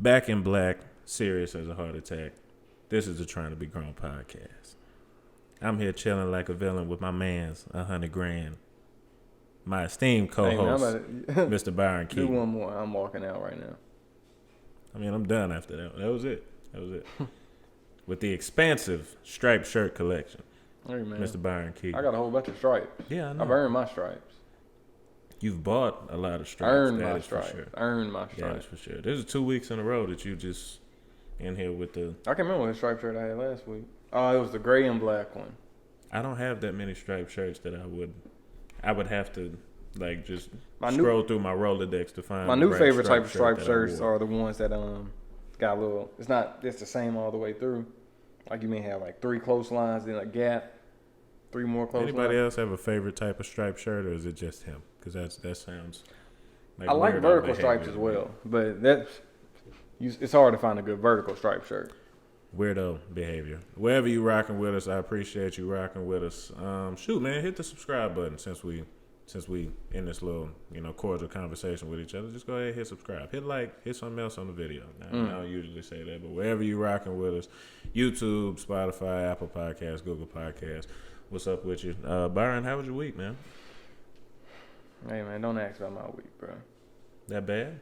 Back in black, serious as a heart attack. This is the Trying to Be Grown podcast. I'm here chilling like a villain with my mans, 100 grand. My esteemed co-host, Mr. Byron Keaton. Do one more. I'm walking out right now. I mean, I'm done after that. That was it. With the expansive striped shirt collection. Hey, man. Mr. Byron Keaton. I got a whole bunch of stripes. Yeah, I know. I've earned my stripes. You've bought a lot of stripes. Earned that my is stripes. for sure. Earned my That stripes. is for sure. This is 2 weeks in a row that you just in here with the... I can't remember what striped shirt I had last week. Oh, it was the gray and black one. I don't have that many striped shirts that I would have to like just My scroll through my Rolodex to find My the new right favorite type of shirt striped that I shirts wore. are the ones that got a little. It's the same all the way through. Like you may have like 3 close lines, then a gap, 3 more close Anybody lines. else have a favorite type of striped shirt, or is it just him? Because that sounds. I like weirdo vertical behavior stripes to as me. well, but it's hard to find a good vertical striped shirt. Weirdo behavior. Wherever you rocking with us, I appreciate you rocking with us. Shoot, man, hit the subscribe button since we in this little cordial conversation with each other. Just go ahead and hit subscribe. Hit like. Hit something else on the video. Now, I don't usually say that, but wherever you rocking with us, YouTube, Spotify, Apple Podcasts, Google Podcasts. What's up with you, Byron? How was your week, man? Hey man, don't ask about my week, bro. That bad?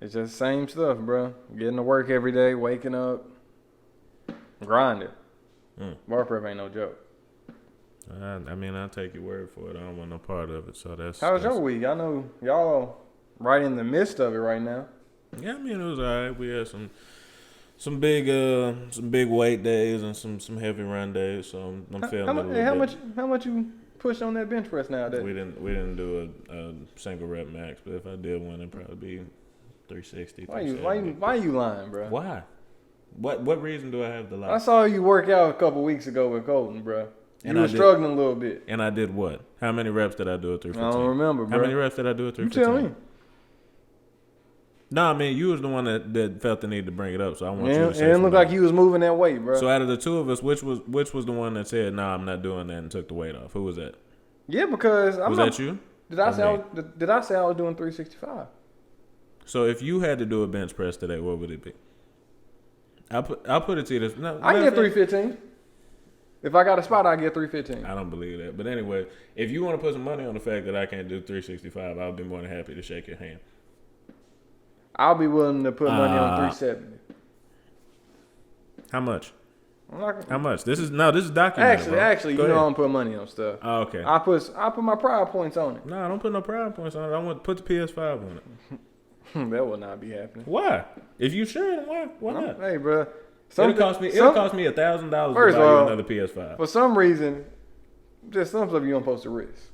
It's just the same stuff, bro. Getting to work every day, waking up, grinding. Bar prep ain't no joke. I mean, I'll take your word for it. I don't want no part of it. So that's. How was your week? I know y'all right in the midst of it right now. Yeah, I mean, it was all right. We had some big weight days and some heavy run days. So I'm feeling a little bit. How much you push on that bench press nowadays? We didn't do a single rep max, but if I did one, it'd probably be 360. Why you lying, bro? Why? What reason do I have to lie? I saw you work out a couple weeks ago with Colton, bro. You were struggling a little bit. And I did what? How many reps did I do at 315? I don't remember, bro. How many reps did I do at 315? You tell me. No, I mean, you was the one that felt the need to bring it up, so I want you to say it didn't look like you was moving that weight, bro. So out of the two of us, which was the one that said, "Nah, I'm not doing that," and took the weight off? Who was that? Yeah, because that you? Did I say I was doing 365? So if you had to do a bench press today, what would it be? I'll put it to you this. No, I can get 315. If I got a spot, I get 315. I don't believe that. But anyway, if you want to put some money on the fact that I can't do 365, I'll be more than happy to shake your hand. I'll be willing to put money on 370. How much? How much? This is documented. Actually, you know I'm putting money on stuff. Oh, okay. I put my pride points on it. No, I don't put no pride points on it. I want to put the PS5 on it. That will not be happening. Why? If you sure, then why not? Hey, bro. It'll cost me $1,000 to buy you another PS5. For some reason, just some stuff you don't supposed to risk.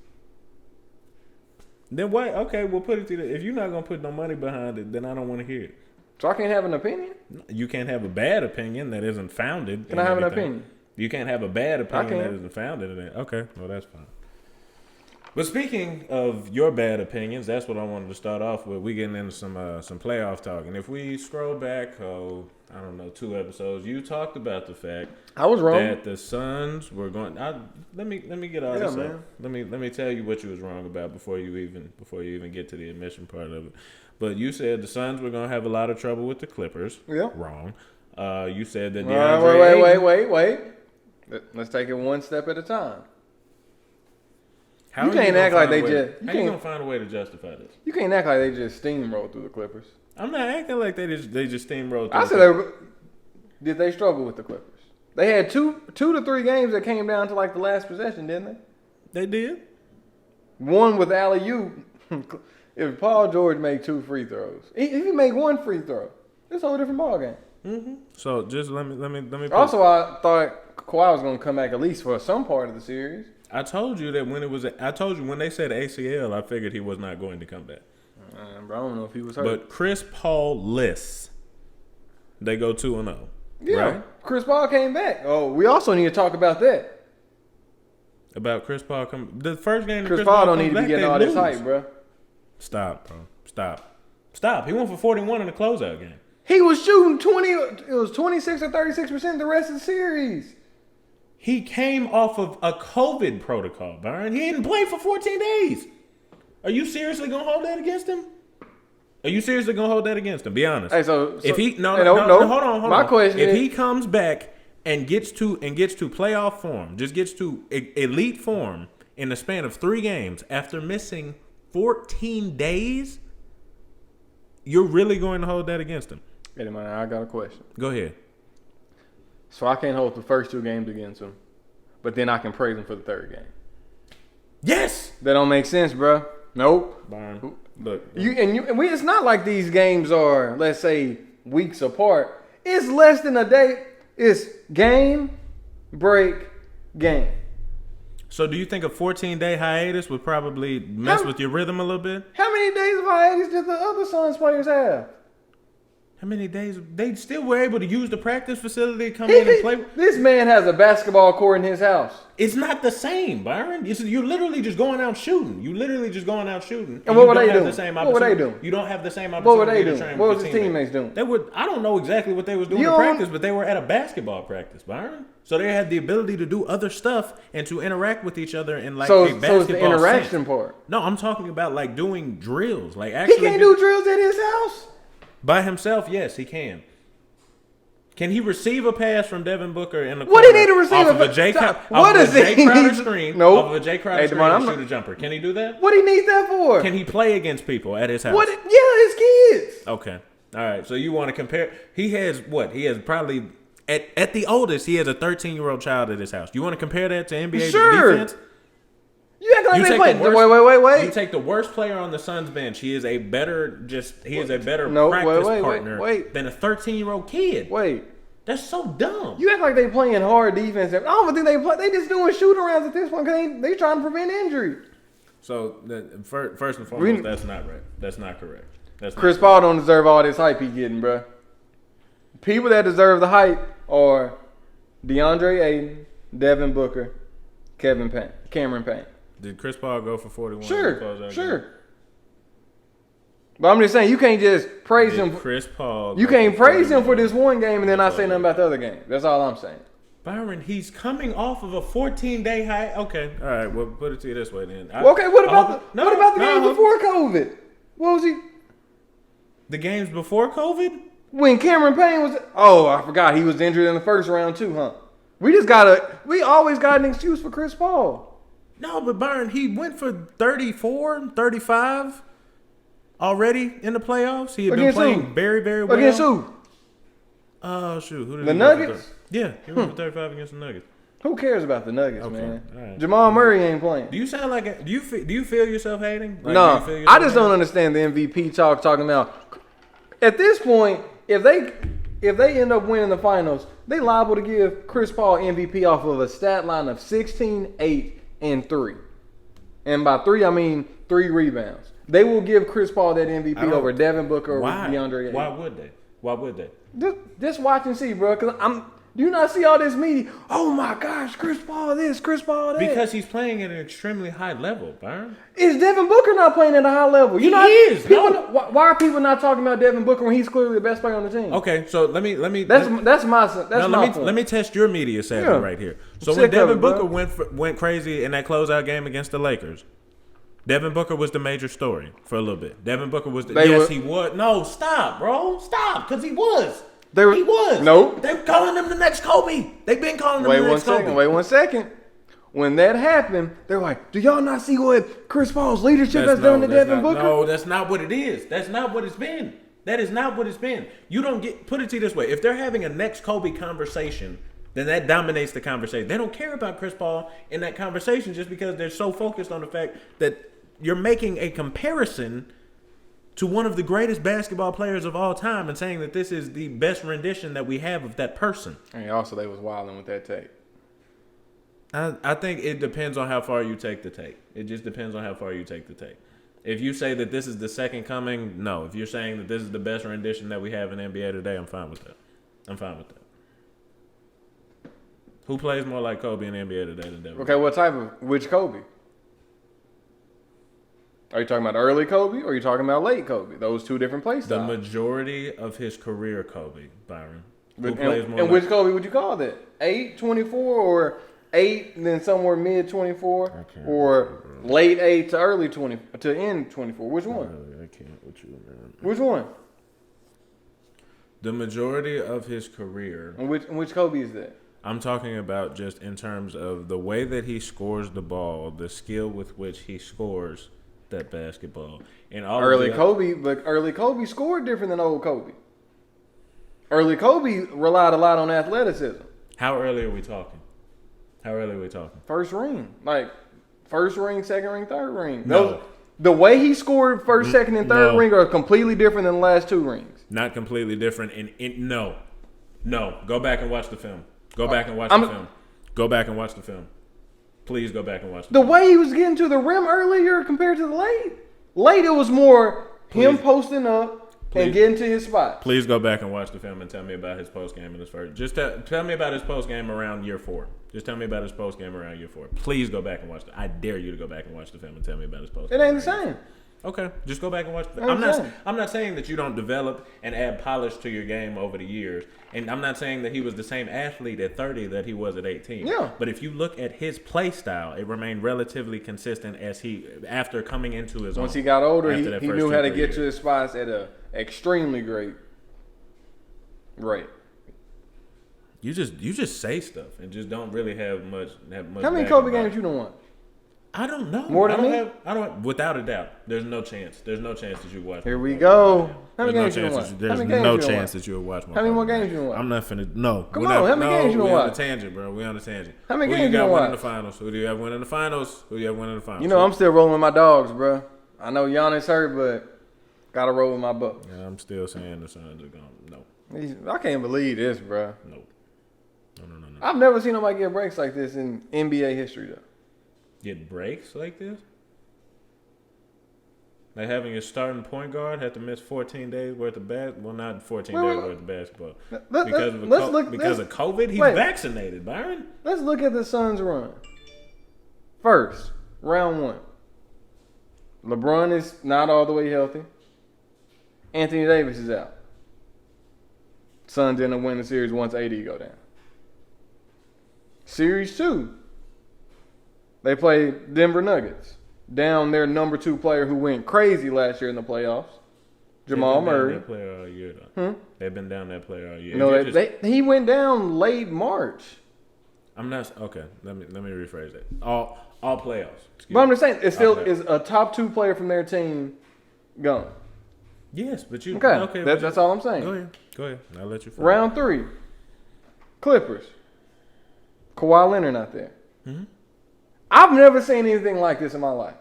Then what? Okay, we'll put it to you. If you're not gonna put no money behind it, then I don't want to hear it. So I can't have an opinion? You can't have a bad opinion that isn't founded. Can I have an opinion? You can't have a bad opinion that isn't founded in it. Okay, well that's fine. But speaking of your bad opinions, that's what I wanted to start off with. We getting into some playoff talk, and if we scroll back, I don't know, 2 episodes, you talked about the fact I was wrong that the Suns were going. Let me get all this man. up. Let me tell you what you was wrong about before you even get to the admission part of it. But you said the Suns were going to have a lot of trouble with the Clippers. Yeah. Wrong. You said that Wait. Let's take it one step at a time. How you can't act like they just. How you gonna find a way to justify this? You can't act like they just steamrolled through the Clippers. I'm not acting like they just steamrolled. I said, did they struggle with the Clippers? They had two to three games that came down to like the last possession, didn't they? They did. One with alley-oop. If Paul George made 2 free throws, if he made 1 free throw, it's a whole different ballgame. Mm-hmm. So just let me. Also, I thought Kawhi was going to come back at least for some part of the series. I told you that when they said ACL, I figured he was not going to come back. Bro, I don't know if he was hurt. But Chris Paul lists. They go 2-0. Yeah, right? Chris Paul came back. Oh, we also need to talk about that. About Chris Paul coming. The first game Chris Paul don't need to be getting all this hype, bro. Stop, bro. Stop. He went for 41 in the closeout game. He was shooting 20. It was 26 or 36% the rest of the series. He came off of a COVID protocol, Byron. He didn't play for 14 days. Are you seriously going to hold that against him? Are you seriously gonna hold that against him? Be honest. Hey, so if he no, hold on. My question if is, he comes back and gets to playoff form, just gets to elite form in the span of 3 games after missing 14 days, you're really going to hold that against him? Eddie, man, I got a question. Go ahead. So I can't hold the first 2 games against him, but then I can praise him for the 3rd game. Yes. That don't make sense, bro. Nope. Byron, look. It's not like these games are, let's say, weeks apart. It's less than a day. It's game, break, game. So do you think a 14-day hiatus would probably mess with your rhythm a little bit? How many days of hiatus did the other Suns players have? How many days? They still were able to use the practice facility, come in and play. This man has a basketball court in his house. It's not the same, Byron. You're literally just going out shooting. And what were they doing? What were they doing? You don't have the same opportunity. What were they to doing? train What with was your his teammates doing? They would. I don't know exactly what they was doing in practice, but they were at a basketball practice, Byron. So they had the ability to do other stuff and to interact with each other in like a basketball So it's the interaction sense. part. No, I'm talking about like doing drills. Like actually, He can't do drills at his house. by himself. Yes, he can. Can he receive a pass from Devin Booker in the What corner did he to receive? off of a Jay Crowder screen? Nope. Off of a Jay Crowder Hey, screen Demar, and shoot a jumper. Can he do that? What do he need that for? Can he play against people at his house? What? Yeah, his kids. Okay. All right. So you want to compare? He has what? He has probably at the oldest he has a 13-year-old child at his house. You want to compare that to NBA defense? You act like they play. Wait. You take the worst player on the Suns bench. He is a better practice partner than a 13-year-old kid. Wait. That's so dumb. You act like they playing hard defense. I don't think they play. They just doing shoot arounds at this point because they trying to prevent injury. So first and foremost, that's not right. That's not correct. Chris Paul don't deserve all this hype he getting, bro. People that deserve the hype are DeAndre Ayton, Devin Booker, Cameron Payne. Did Chris Paul go for 41? Sure. But I'm just saying, you can't just praise him. Chris Paul. You can't praise him for this one game and then not say nothing about the other game. That's all I'm saying. Byron, he's coming off of a 14-day high. Okay, all right. Well, put it to you this way then. What about the games before COVID? What was he? The games before COVID? When Cameron Payne was. Oh, I forgot he was injured in the first round too, huh? We always got an excuse for Chris Paul. No, but Byron, he went for 34, 35 already in the playoffs. He had been playing very, very well. Against who? Oh, shoot. Who did the Nuggets? Yeah, he went for 35 against the Nuggets. Who cares about the Nuggets, man? Right. Jamal Murray ain't playing. Do you sound like do you feel yourself hating? Like, no, I just don't understand the MVP talking about. At this point, if they end up winning the finals, they liable to give Chris Paul MVP off of a stat line of 16, 8, and 3. And by 3, I mean 3 rebounds. They will give Chris Paul that MVP over Devin Booker or DeAndre Ayton. Why would they? Just watch and see, bro. Because do you not see all this media? Oh my gosh, Chris Paul this, Chris Paul that. Because he's playing at an extremely high level, Byron. Is Devin Booker not playing at a high level? He is. Why are people not talking about Devin Booker when he's clearly the best player on the team? Okay, so let me. That's my point. Let me test your media savvy right here. So when Devin Booker went crazy in that closeout game against the Lakers, Devin Booker was the major story for a little bit. Devin Booker was he was. No, stop, bro. Stop, because he was. He was. Nope. They're calling him the next Kobe. They've been calling him the next Kobe. Wait one second. When that happened, they're like, do y'all not see what Chris Paul's leadership has done to Devin Booker? No, that's not what it is. That's not what it's been. That is not what it's been. You don't put it to you this way. If they're having a next Kobe conversation, then that dominates the conversation. They don't care about Chris Paul in that conversation just because they're so focused on the fact that you're making a comparison to one of the greatest basketball players of all time and saying that this is the best rendition that we have of that person. And also they was wilding with that tape. I think it depends on how far you take the tape. It just depends on how far you take the tape. If you say that this is the second coming, no. If you're saying that this is the best rendition that we have in NBA today, I'm fine with that. Who plays more like Kobe in the NBA today than Devin? Okay, which Kobe? Are you talking about early Kobe or are you talking about late Kobe? Those two different play styles. The majority of his career, Kobe, Byron. And which Kobe would you call that? 8, 24, or 8, then somewhere mid 24, can't or late 8 to early 20 to end 24. Which one? I can't with you, man. Which one? The majority of his career, And which Kobe is that? I'm talking about just in terms of the way that he scores the ball, the skill with which he scores that basketball. And all Early of the, Kobe, but early Kobe scored different than old Kobe. Early Kobe relied a lot on athleticism. How early are we talking? How early are we talking? First ring, like first ring, second ring, third ring. No. The way he scored first, second, and third No. ring are completely different than the last 2 rings. Not completely different. No. Go back and watch the film. Go back and watch the film. Go back and watch the film. Please go back and watch the The film. way he was getting to the rim earlier compared to the late. Late, it was more him Please. posting up Please. and getting to his spot. Please go back and watch the film and tell me about his post game in his first. Just tell me about his post game around year 4. Just tell me about his post game around year 4. Please go back and watch I dare you to go back and watch the film and tell me about his post. It ain't the same. Okay, just go back and watch. I'm saying. I'm not saying that you don't develop and add polish to your game over the years, and I'm not saying that he was the same athlete at 30 that he was at 18. Yeah. But if you look at his play style, it remained relatively consistent as he after coming into his Once own. he got older, after he that knew first how to 2-3 get to years. his spots at a extremely great rate. You just say stuff and just don't really have much. How many backing Kobe behind games you don't want? I don't know. More than I don't me? Have, I don't. Without a doubt, there's no chance. There's no chance that you watch. Here more we Kobe go. games. How many There's games you no don't chance. watch? There's How many games no you don't chance watch? that you'll watch more. How many more Kobe games you don't watch? I'm not finna. No. Come We're on, not- how many games you don't we on a watch? tangent, bro. We on a tangent. How many Who games you you got don't winning the watch? finals? Who do you have winning the finals? Who do you have winning the finals? You know, I'm still rolling with my dogs, bro. I know Giannis hurt, but gotta roll with my Bucks. Yeah, I'm still saying the Suns are gone. No. I can't believe this, bro. No. No. I've never seen nobody get breaks like this in NBA history, though. Get breaks like this? Like having your starting point guard have to miss 14 days worth of well, not 14 days worth of basketball because of COVID. He's vaccinated, Byron. Let's look at the Suns' run. First, round 1. LeBron is not all the way healthy. Anthony Davis is out. Suns end up winning the series once AD go down. Series 2, they play Denver Nuggets. Down their number 2 player who went crazy last year in the playoffs, Jamal Murray. They've been down that player all year, though. They've been down that player all year. No, he went down late March. I'm not okay. Let me rephrase that. All playoffs. But I'm just saying, it still playoffs. is a top 2 player from their team gone. Yes, but you Okay, that's all I'm saying. Go ahead. I'll let you. Finish. Round 3, Clippers. Kawhi Leonard not there. Mm-hmm. I've never seen anything like this in my life.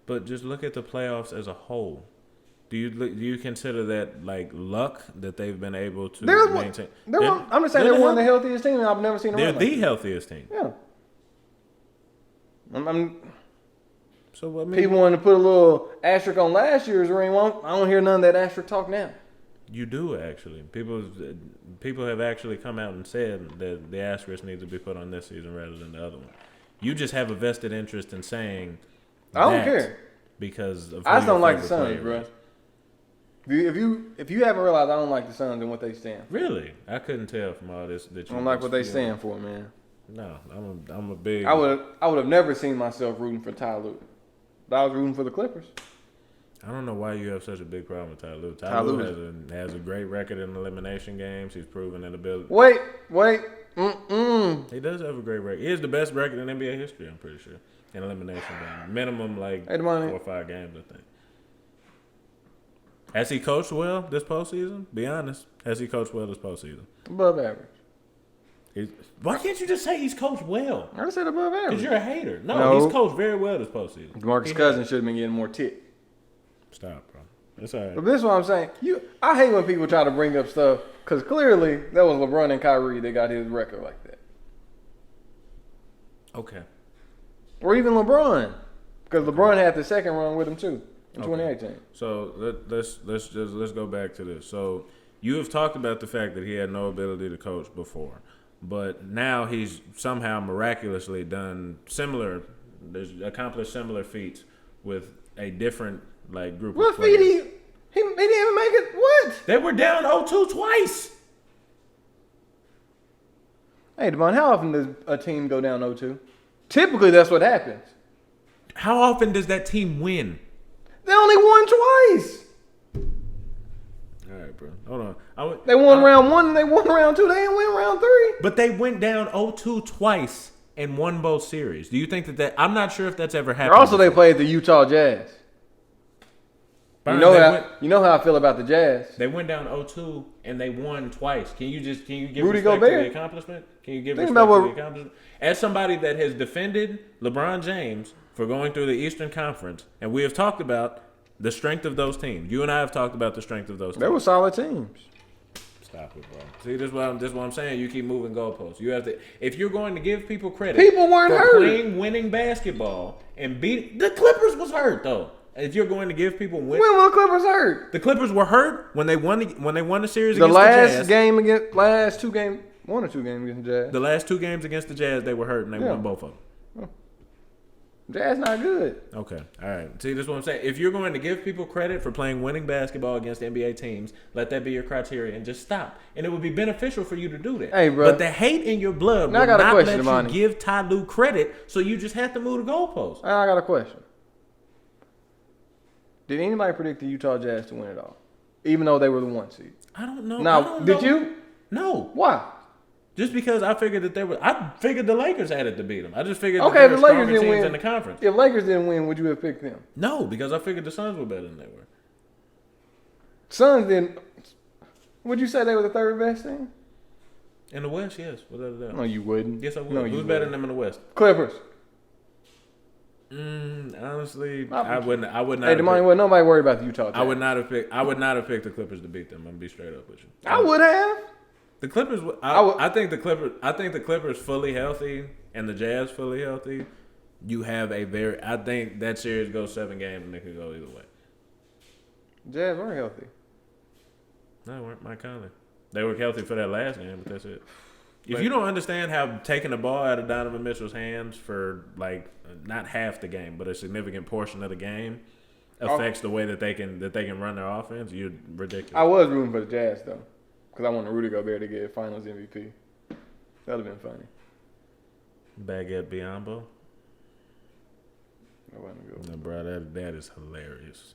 But just look at the playoffs as a whole. Do you consider that like luck that they've been able to maintain? I'm just saying they're one of the healthiest teams I've never seen. They're around the like healthiest team. Yeah. So I mean, people want to put a little asterisk on last year's ring. Well, I don't hear none of that asterisk talk now. you do actually. People have actually come out and said that the asterisk needs to be put on this season rather than the other one. You just have a vested interest in saying. I don't care because of I just don't like the favorite Suns, player bro. is. If you haven't realized, I don't like the Suns and what they stand for. Really, I couldn't tell from all this that you I don't like what they stand for, man. No, I'm a big. I would have never seen myself rooting for Ty Lue. But I was rooting for the Clippers. I don't know why you have such a big problem with Ty Lue. Ty Ty Lue Lue has a great record in elimination games. He's proven an ability. Wait. He does have a great record. He has the best record in NBA history, I'm pretty sure, in elimination games. Minimum like 4 or 5 games, I think. Has he coached well this postseason? Be honest. Has he coached well this postseason? Above average. Why can't you just say he's coached well? I said above average. Because you're a hater. No, he's coached very well this postseason. DeMarcus Cousins should have been getting more tick. Stop, bro. It's all right. But this is what I'm saying. I hate when people try to bring up stuff because clearly that was LeBron and Kyrie that got his record like that. Okay. Or even LeBron, because LeBron had the second run with him too in 2018. So let's go back to this. So you have talked about the fact that he had no ability to coach before, but now he's somehow miraculously accomplished similar feats with a different group What of players. feat he didn't even make it? What? They were down 0-2 twice. Hey, Devon, how often does a team go down 0-2? Typically, that's what happens. How often does that team win? They only won twice. All right, bro. Hold on. They won round 1 and they won round 2. They didn't win round 3. But they went down 0-2 twice and won both series. Do you think that I'm not sure if that's ever happened. Also, they played the Utah Jazz. Byron, You know how I feel about the Jazz. They went down 0-2 and they won twice. Can you give Rudy respect Gobert? to the accomplishment? Can you give Think respect about to the accomplishment? As somebody that has defended LeBron James for going through the Eastern Conference, and we have talked about the strength of those teams. You and I have talked about the strength of those teams. They were solid teams. Stop it, bro. See, this is what I'm saying. You keep moving goalposts. You have to. If you're going to give people credit, People weren't for hurt. playing winning basketball and beating the Clippers was hurt though. If you're going to give people When were the Clippers hurt? the Clippers were hurt when they won the series The against last the Jazz. last 2 games, 1 or 2 games against the Jazz. The last 2 games against the Jazz, they were hurt and they Yeah. won both of them. Jazz not good. Okay, all right. See, this is what I'm saying. If you're going to give people credit for playing winning basketball against NBA teams, let that be your criteria and just stop. And it would be beneficial for you to do that. Hey, bro. But the hate in your blood Now I will got a not question, let Imani. you give Ty Lue credit, so you just have to move the goalpost. I got a question. Did anybody predict the Utah Jazz to win it all? Even though they were the 1 seed. I don't know. Now, I don't did know. you? No. Why? Just because I figured that I figured the Lakers had it to beat them. I just figured Okay, that they if were the Lakers stronger didn't teams win, in the conference. if Lakers didn't win, would you have picked them? No, because I figured the Suns were better than they were. Suns didn't. Would you say they were the 3rd best team? In the West, yes, without a doubt. No, you wouldn't. Yes, I would. No, Who's you better wouldn't. than them in the West? Clippers. Honestly, I I wouldn't. I would not. Hey, have Demani, picked- wasn't nobody worried about the Utah Jazz. I would not have picked. I would not have picked the Clippers to beat them. I'm gonna be straight up with you. I would have. The Clippers. I think the Clippers. I think the Clippers fully healthy and the Jazz fully healthy. You have a very. I think that series goes 7 games and it could go either way. Jazz weren't healthy. No, they weren't Mike Conley. They were healthy for that last game, but that's it. If you don't understand how taking the ball out of Donovan Mitchell's hands for like not half the game, but a significant portion of the game affects the way that they can run their offense, you're ridiculous. I was rooting for the Jazz though, because I wanted Rudy Gobert to get Finals MVP. That'd have been funny. Baguette Biombo. That wasn't good. No, bro, that is hilarious.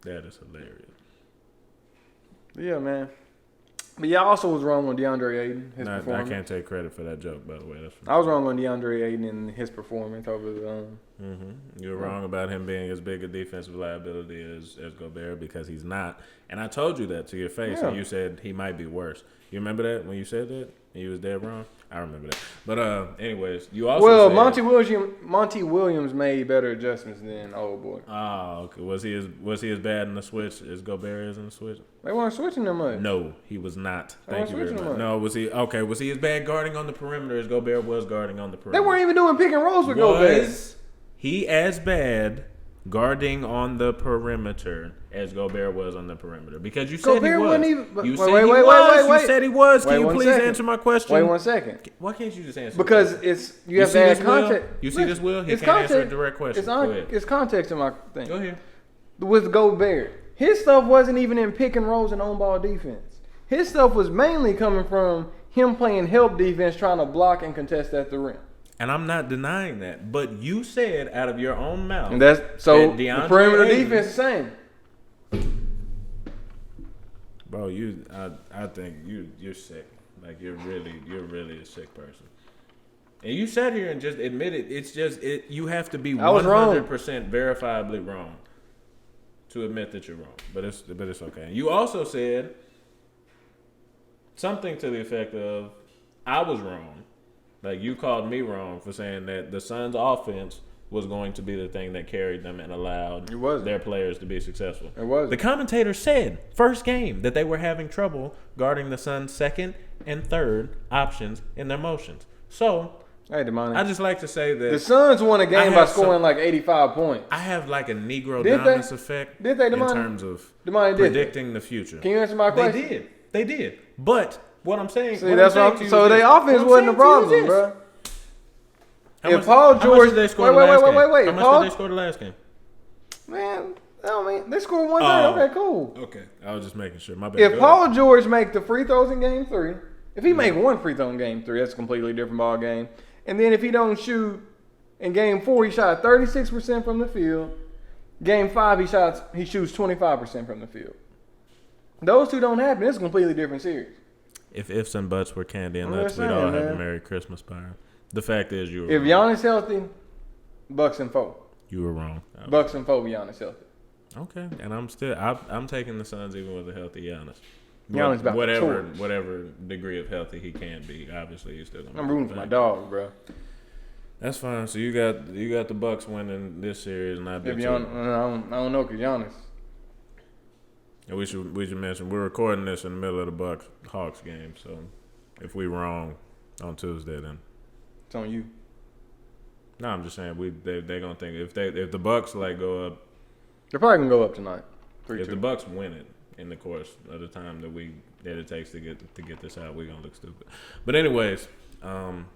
That is hilarious. Yeah, man. But yeah, I also was wrong on DeAndre Ayton. His I performance. can't take credit for that joke, by the way. I was wrong on DeAndre Ayton and his performance over the. You're wrong about him being as big a defensive liability as Gobert because he's not. And I told you that to your face, Yeah. and you said he might be worse. You remember that when you said that? And you was dead wrong? I remember that. But anyways, you also said, Monty Williams made better adjustments than old boy. Oh, okay. Was he as bad in the switch as Gobert is in the switch? They weren't switching them much. No, he was not. They Thank you weren't very switching much. them No, was he okay? Was he as bad guarding on the perimeter as Gobert was guarding on the perimeter? They weren't even doing pick and rolls with Gobert. Was he as bad guarding on the perimeter as Gobert was on the perimeter? Because you said Gobert he was. wasn't even- You wait, said wait, he wait, was. wait, wait. You said he was. Wait Can you one please second. answer my question? Wait 1 second. Why can't you just answer? Because the it's you You have see to add this, Will? context. You see this, Will? He It's can't answer a context. direct question. It's Go ahead. It's context in my thing. Go ahead. With Gobert, his stuff wasn't even in pick and rolls and on ball defense. His stuff was mainly coming from him playing help defense, trying to block and contest at the rim. And I'm not denying that, but you said out of your own mouth. And that's so that the DeAndre perimeter Ayton- defense is the same. Bro, I think you're sick. Like you're really a sick person. And you sat here and just admitted it's just you have to be I was wrong. 100% verifiably wrong to admit that you're wrong. But it's okay. You also said something to the effect of I was wrong. Like you called me wrong for saying that the Suns' offense was going to be the thing that carried them and allowed It wasn't. their players to be successful. It wasn't. The commentator said first game that they were having trouble guarding the Suns' second and third options in their motions. So Hey, Demani. I just like to say that The Suns won a game by have scoring some- like 85 points. I have like a Negro Did they? dominance effect Did they, in Demani? terms of Demani, did they? predicting the future. Can you answer my question? They did. But what I'm saying, See, that's what I'm, so their offense wasn't the problem, bro. If Paul George, How much did they score the last game? wait. How much Paul, did they score the last game? man, I don't mean they scored 130. Oh. Okay, cool. Okay, I was just making sure. My bad. If Go Paul ahead. George make the free throws in Game 3, If he make one free throw in game 3, that's a completely different ball game. And then if he don't shoot in game 4, he shot 36% from the field. Game 5, he shoots 25% from the field. Those two don't happen. It's a completely different series. If ifs and buts were candy and nuts, we'd saying, all have man. a Merry Christmas, Byron. The fact is, you were If wrong. Giannis healthy, Bucks and 4. You were wrong. Bucks and 4, Giannis healthy. Okay, and I'm taking the Suns even with a healthy Giannis. Giannis about whatever degree of healthy he can be. Obviously, he's still. I'm rooting for my dog, bro. That's fine. So you got the Bucks winning this series, and I bet If Giannis, I don't know, cause Giannis. And we should mention we're recording this in the middle of the Bucks Hawks game. So if we wrong on Tuesday, then It's on you. no, I'm just saying they're gonna think if the Bucks like go up. They're probably gonna go up tonight. 3-2. If the Bucks win it in the course of the time that it takes to get this out, we're gonna look stupid. But anyways, on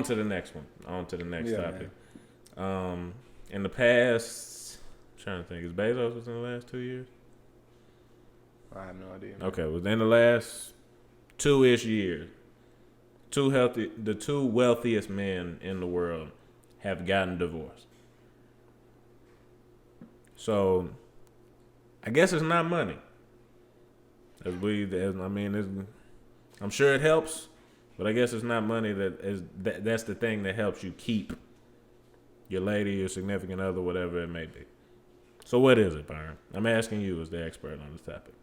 to the next one. On to the next topic. In the past, I'm trying to think, is Bezos within the last 2 years? I have no idea. Okay, within the last 2-ish years, the two wealthiest men in the world have gotten divorced. So, I guess it's not money. I'm sure it helps, but I guess it's not money that's the thing that helps you keep your lady, your significant other, whatever it may be. So what is it, Byron? I'm asking you as the expert on this topic.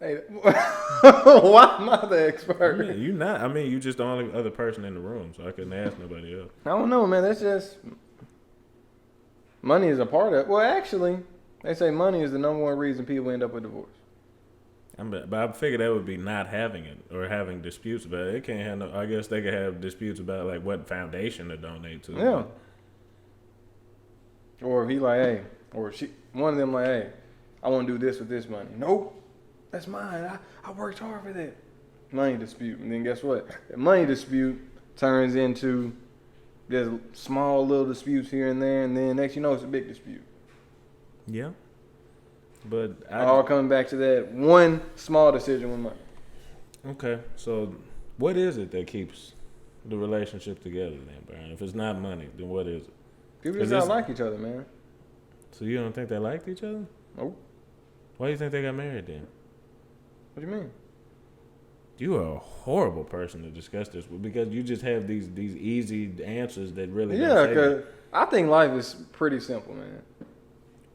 Hey, why am I the expert? You're not. I mean, you're just the only other person in the room, so I couldn't ask nobody else. I don't know, man. That's just money is a part of it. Well, actually, they say money is the number one reason people end up with divorce. But I figured that would be not having it or having disputes about it. It can't have no. I guess they could have disputes about like what foundation to donate to. Yeah. Or if he like, hey, or she, one of them like, hey, I want to do this with this money. Nope, that's mine. I worked hard for that. Money dispute, and then guess what? The money dispute turns into just small little disputes here and there, and then next you know it's a big dispute. Yeah. But All coming back to that one small decision with money. Okay, so what is it that keeps the relationship together then, Brian? If it's not money, then what is it? People just don't like each other, man. So you don't think they liked each other? Nope. Why do you think they got married then? What do you mean? You are a horrible person to discuss this with because you just have these easy answers that really don't Yeah, say because that. I think life is pretty simple, man.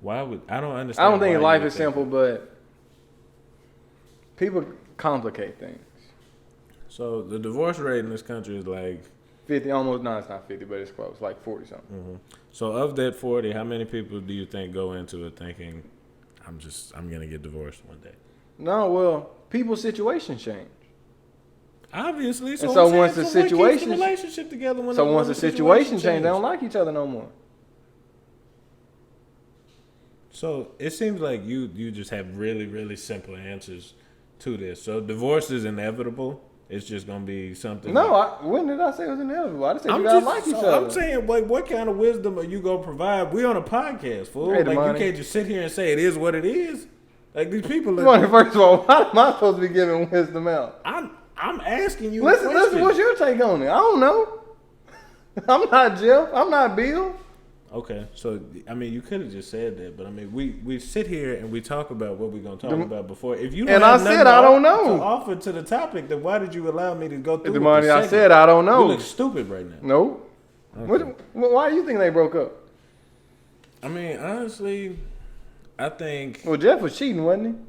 Why would I don't understand? I don't think why life you would is think simple, but people complicate things. So the divorce rate in this country is like 50, almost, no, it's not 50, but it's close, like 40 something. Mm-hmm. So of that 40, how many people do you think go into it thinking, I'm gonna get divorced one day? No, well, people's situations change. Obviously. And so once the what keeps situation- the relationship together when So once when the situation changes, they don't like each other no more. So it seems like you just have really, really simple answers to this. So divorce is inevitable. It's just gonna be something. No, when did I say it was inevitable? I just said you gotta like each other. I'm saying, like, what kind of wisdom are you gonna provide? We on a podcast, fool. Hey, like, Damani. you can't just sit here and say it is what it is. Like these people. First of all, why am I supposed to be giving wisdom out? I'm asking you. Listen, a question. what's your take on it? I don't know. I'm not Jeff. I'm not Bill. Okay, so I mean, you could have just said that, but I mean, we sit here and we talk about what we're gonna talk about before. If you don't And have I nothing said I don't know. to offer to the topic, then why did you allow me to go through? The with money this I segment? said I don't know. You look stupid right now. Nope. Okay. Why do you think they broke up? I mean, honestly, I think Well, Jeff was cheating, wasn't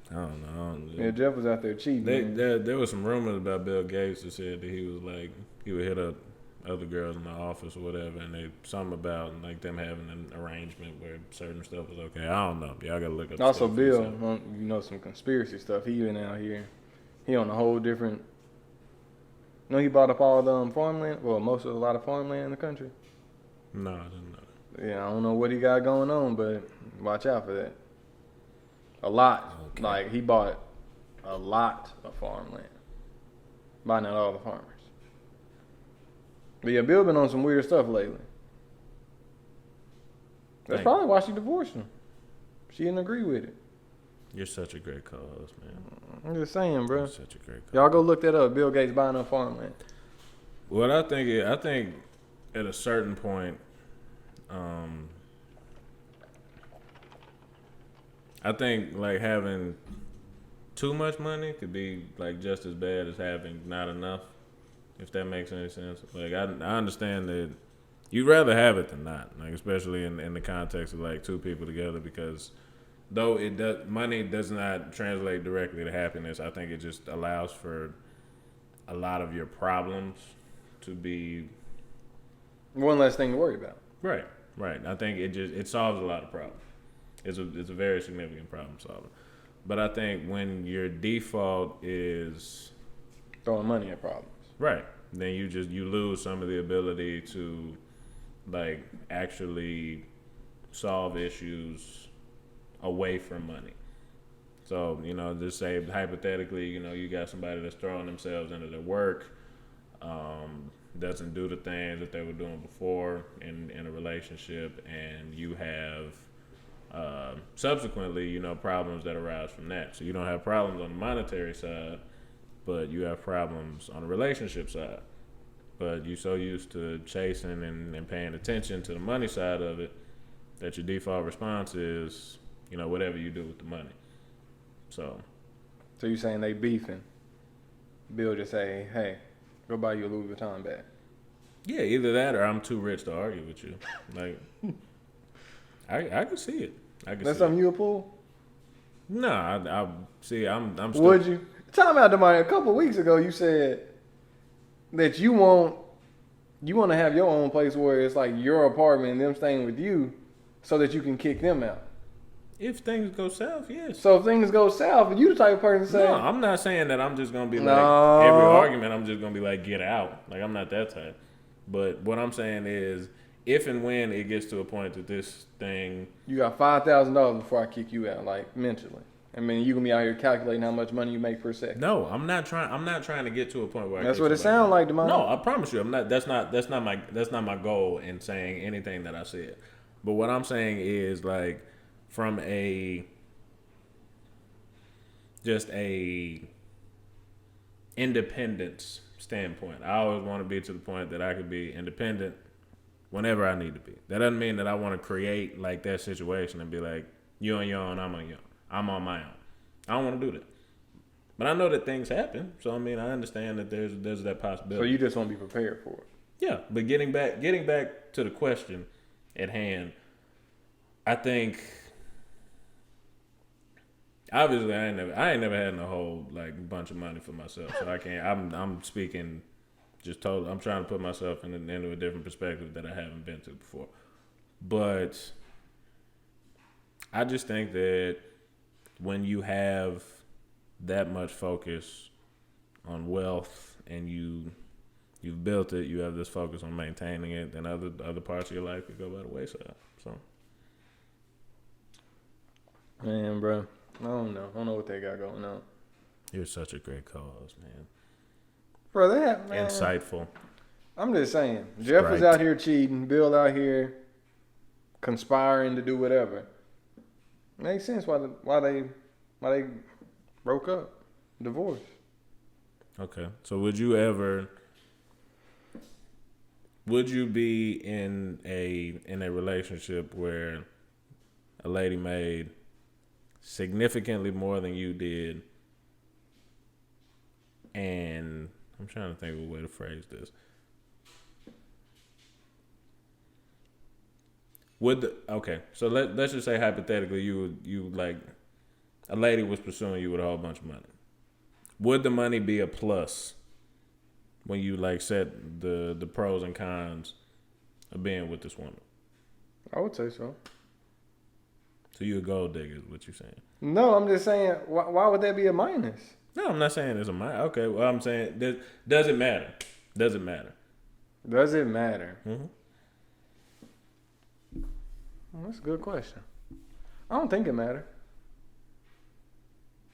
I don't know. he? Yeah, Jeff was out there cheating. man. There was some rumors about Bill Gates that said that he was like he would hit up other girls in the office or whatever, and they something about like them having an arrangement where certain stuff was okay. I don't know. Y'all gotta look up. Also, stuff for Bill, yourself. you know some conspiracy stuff. He been out here. He on a whole different. You know, he bought up all the farmland. Well, a lot of farmland in the country. No, I didn't know. Yeah, I don't know what he got going on, but watch out for that. A lot. Okay. Like, he bought a lot of farmland. Buying out all the farmers. But yeah, Bill been on some weird stuff lately. That's Thank probably why she divorced him. She didn't agree with it. You're such a great co-host, man. I'm just saying, bro. You're such a great co-host. Y'all go look that up. Bill Gates buying up farmland. What I think at a certain point, I think like having too much money could be like just as bad as having not enough. If that makes any sense. Like I understand that you'd rather have it than not. Like especially in the context of like two people together, because though money does not translate directly to happiness, I think it just allows for a lot of your problems to be one less thing to worry about. Right. I think it solves a lot of problems. It's a very significant problem solver. But I think when your default is throwing money at problems, right, then you lose some of the ability to like actually solve issues away from money. So, just say hypothetically, you got somebody that's throwing themselves into their work, doesn't do the things that they were doing before in a relationship, and you have subsequently, problems that arise from that. So you don't have problems on the monetary side, but you have problems on the relationship side. But you're so used to chasing and paying attention to the money side of it that your default response is, whatever you do with the money. So you saying they beefing? Bill just say, "Hey, go buy you a Louis Vuitton bag." Yeah, either that or I'm too rich to argue with you. Like, I can see it. That's something you would pull? No, I see. I'm. Still, would you? Time out, Damari. A couple of weeks ago, you said that you want to have your own place where it's like your apartment and them staying with you, so that you can kick them out. If things go south, yes. So if things go south, you the type of person to say, no, I'm not saying that I'm just gonna be like every argument. I'm just gonna be like, get out. Like I'm not that type. But what I'm saying is, if and when it gets to a point that this thing, you got $5,000 before I kick you out, like mentally. I mean, you gonna be out here calculating how much money you make per second. No, I'm not trying to get to a point where that's what it sounds like, Damari. No, I promise you, I'm not. That's not my goal in saying anything that I said. But what I'm saying is like from just a independence standpoint. I always want to be to the point that I could be independent whenever I need to be. That doesn't mean that I want to create like that situation and be like, you on your own, I'm on your own. I'm on my own. I don't want to do that. But I know that things happen. So I mean, I understand that there's that possibility. So you just want to be prepared for it. Yeah, but getting back to the question at hand, I think obviously I ain't never had a whole like bunch of money for myself. So I can't I'm speaking just total. I'm trying to put myself into a different perspective that I haven't been to before. But I just think that when you have that much focus on wealth and you've built it, you have this focus on maintaining it, then other parts of your life could go by the wayside. So, man, bro, I don't know what they got going on. You're such a great co-host, man. Bro, that man, insightful. I'm just saying, Jeff was out here cheating, Bill out here conspiring to do whatever. Makes sense why they broke up, divorced. Okay, so would you be in a relationship where a lady made significantly more than you did, and I'm trying to think of a way to phrase this. So let's just say hypothetically you like a lady was pursuing you with a whole bunch of money. Would the money be a plus when you like set the pros and cons of being with this woman? I would say so. So you a gold digger is what you're saying? No, I'm just saying why would that be a minus? No, I'm not saying it's a minus. Okay, well I'm saying does it matter? Does it matter? Does it matter? Mm-hmm. Well, that's a good question. I don't think it matters.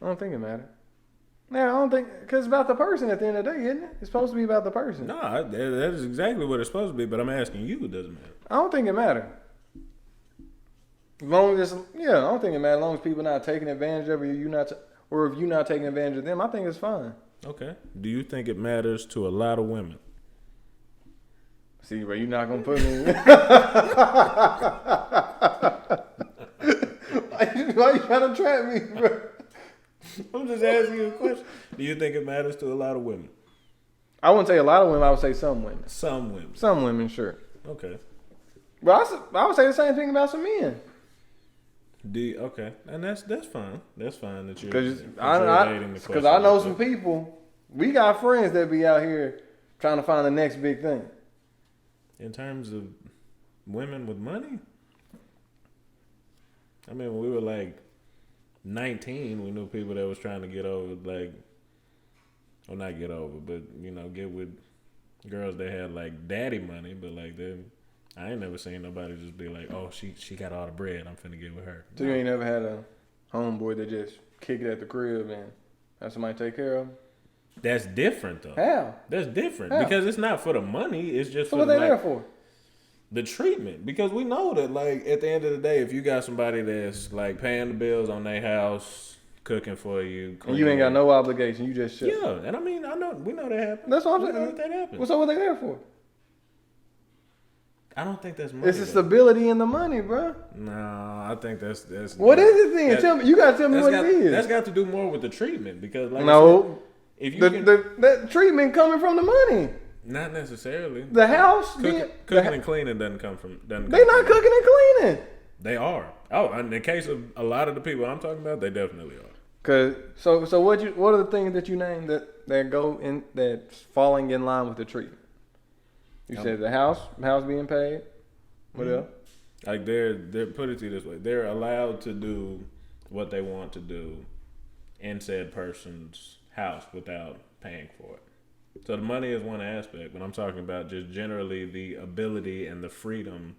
Now, I don't think, because it's about the person at the end of the day, isn't it? It's supposed to be about the person. No, that is exactly what it's supposed to be, but I'm asking you, does it matter? I don't think it matters. As long as I don't think it matters. As long as people not taking advantage of you, or if you're not taking advantage of them, I think it's fine. Okay. Do you think it matters to a lot of women? See, bro, you're not gonna put me. Why you trying to trap me, bro? I'm just asking you a question. Do you think it matters to a lot of women? I wouldn't say a lot of women. I would say some women. Some women. Some women, sure. Okay. But I would say the same thing about some men. Okay, and that's fine. That's fine that you're Because evading the question. I know some people. We got friends that be out here trying to find the next big thing. In terms of women with money, I mean, when we were like 19, we knew people that was trying to get over, like, or not get over, but, you know, get with girls that had, like, daddy money, but, like, I ain't never seen nobody just be like, oh, she got all the bread, I'm finna get with her. So you ain't never had a homeboy that just kick it at the crib and have somebody take care of him? That's different, though. How? That's different. How? Because it's not for the money, it's just So for what they like, there for? the treatment. Because we know that, like, at the end of the day, if you got somebody that's, like, paying the bills on their house, cooking for you, And you ain't got no obligation, you just shut. Yeah, and I mean, we know that happens. That's what I'm We know saying. that happens. So what they there for? I don't think that's money. It's the though. stability in the money, bro. No, I think that's. What is it then? Tell me. You gotta tell me what it is. That's got to do more with the treatment because, like, No, I said, if you that treatment coming from the money. not necessarily The house, cooking and cleaning doesn't come from. They not cooking and cleaning. They are. Oh, in the case of a lot of the people I'm talking about, they definitely are. Cause so what are the things that you named that go in that's falling in line with the treatment? You said the house being paid. What else? Like they're put it to you this way: they're allowed to do what they want to do in said person's house without paying for it. So the money is one aspect, but I'm talking about just generally the ability and the freedom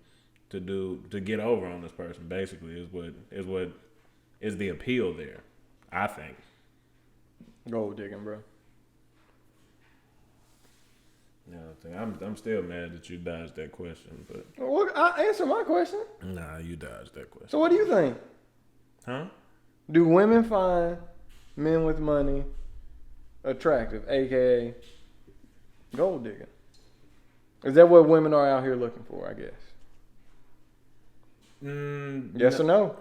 to get over on this person. Basically, is what is the appeal there. I think. Gold digging, bro. Yeah, I'm still mad that you dodged that question, but Well, I answer my question. nah, you dodged that question. So what do you think? Huh? Do women find men with money attractive, aka gold digging? Is that what women are out here looking for? I guess. Yes or no?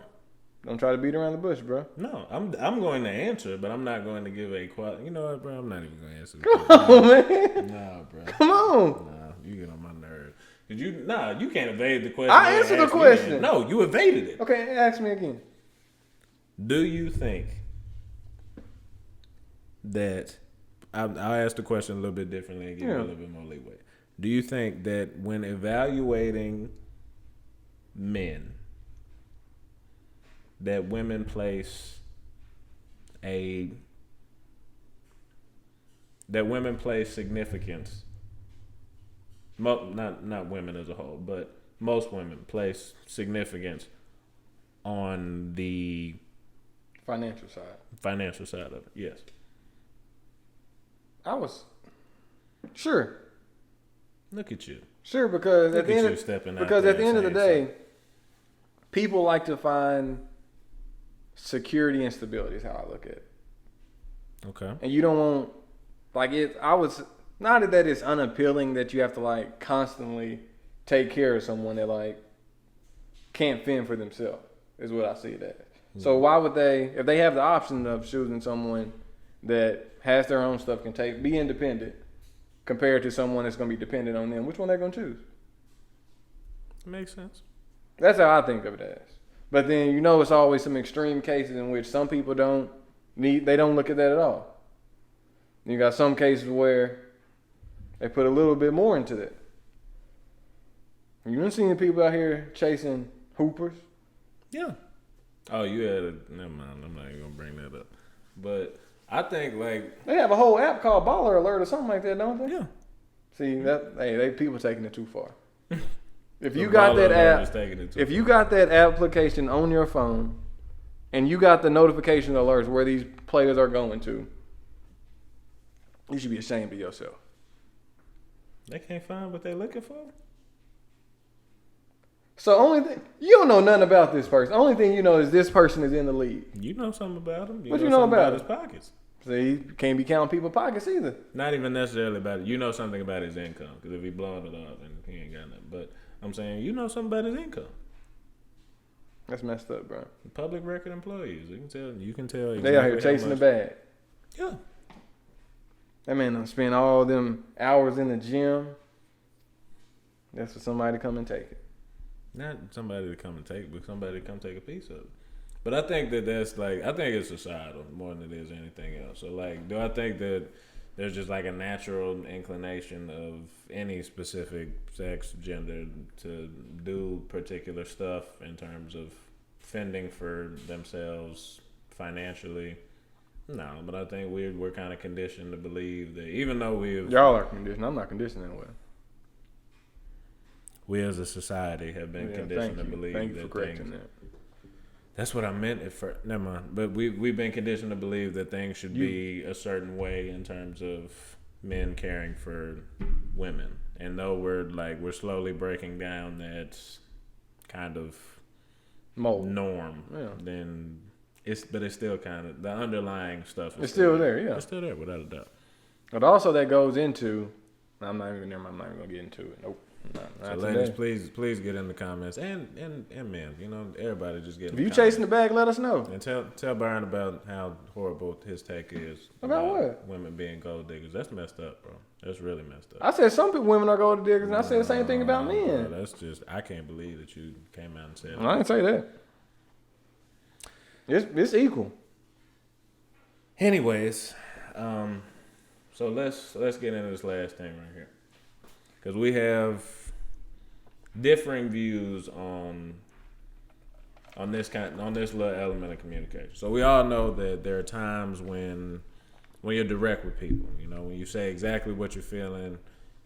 Don't try to beat around the bush, bro. No, I'm going to answer, but I'm not going to give a quality. You know what, bro? I'm not even going to answer. Come on, man. Nah, bro. Come on. Nah, you get on my nerves. You can't evade the question. I answered the question. No, you evaded it. Okay, ask me again. Do you think that I'll ask the question a little bit differently and give you a little bit more leeway? Do you think that when evaluating men, that women place significance? Not women as a whole, but most women place significance on the Financial side of it. Yes. I was sure. Look at you. Sure, because Look at the at end you of, stepping out because there at the end of the and day, saying people like to find security and stability is how I look at it. Okay. And you don't want like it. I was not that it's unappealing that you have to like constantly take care of someone that like can't fend for themselves. Is what I see it as. So why would they, if they have the option of choosing someone that has their own stuff, can be independent, compared to someone that's going to be dependent on them, which one they're going to choose? Makes sense. That's how I think of it as. But then it's always some extreme cases in which some people don't look at that at all. You got some cases where they put a little bit more into that. You done seen people out here chasing hoopers? Yeah. Oh, you had a never mind. I'm not even gonna bring that up. But I think like They have a whole app called Baller Alert or something like that, don't they? yeah. See they people taking it too far. If The you got Baller that Alert is app, taking it too if you far. got that application on your phone, and you got the notification alerts where these players are going to, you should be ashamed of yourself. They can't find what they're looking for. So only thing you don't know nothing about this person. Only thing you know is this person is in the league. You know something about him. What you know something about his him? pockets. See, can't be counting people's pockets either. Not even necessarily about it. You know something about his income. Because if he blowing it off, then he ain't got nothing. But I'm saying you know something about his income. That's messed up, bro. Public record employees. You can tell. You can tell. They out here exactly how chasing the much- bag. Yeah. That man done spend all them hours in the gym. That's for somebody to come and take it. Not somebody to come and take, but somebody to come take a piece of it. But I think that's like, I think it's societal more than it is anything else. So like, do I think that there's just like a natural inclination of any specific sex, gender to do particular stuff in terms of fending for themselves financially? No, but I think we're kind of conditioned to believe that even though Y'all are conditioned. I'm not conditioned that way. we as a society have been conditioned to believe Thank you for that correcting things. that. That's what I meant at first. Never mind. But we've been conditioned to believe that things should be a certain way in terms of men caring for women. And though we're slowly breaking down that kind of Mold. norm, Yeah. then it's still kind of the underlying stuff. Is It's still there, yeah. It's still there without a doubt. But also that goes into, I'm not even gonna get into it. Nope. So Not ladies, today. please get in the comments and men. You know, everybody just get. In If the you comments. chasing the bag, let us know. And tell Byron about how horrible his take is About what? women being gold diggers. That's messed up, bro. That's really messed up. I said some people, women are gold diggers, and I said the same thing about Bro, men. that's just, I can't believe that you came out and said I didn't say that. It's equal. Anyways, so let's get into this last thing right here, because we have differing views on this little element of communication. So we all know that there are times when you're direct with people. You know, when you say exactly what you're feeling,